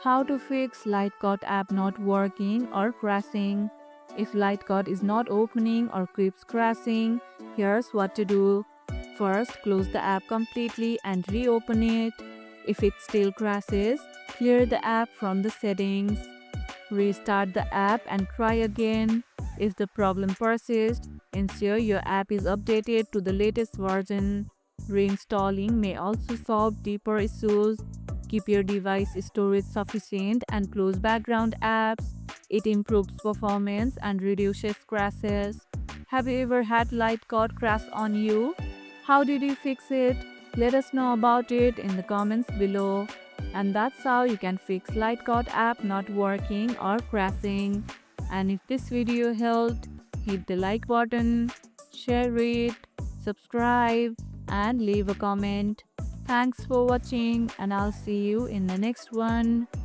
How to fix Lightcut app not working or crashing. If Lightcut is not opening or keeps crashing, here's what to do. First, close the app completely and reopen it. If it still crashes, clear the app from the settings. Restart the app and try again. If the problem persists, ensure your app is updated to the latest version. Reinstalling may also solve deeper issues. Keep your device storage sufficient and close background apps. It improves performance and reduces crashes. Have you ever had Lightcut crash on you? How did you fix it? Let us know about it in the comments below. And that's how you can fix Lightcut app not working or crashing. And if this video helped, hit the like button, share it, subscribe, and leave a comment. Thanks for watching, and I'll see you in the next one.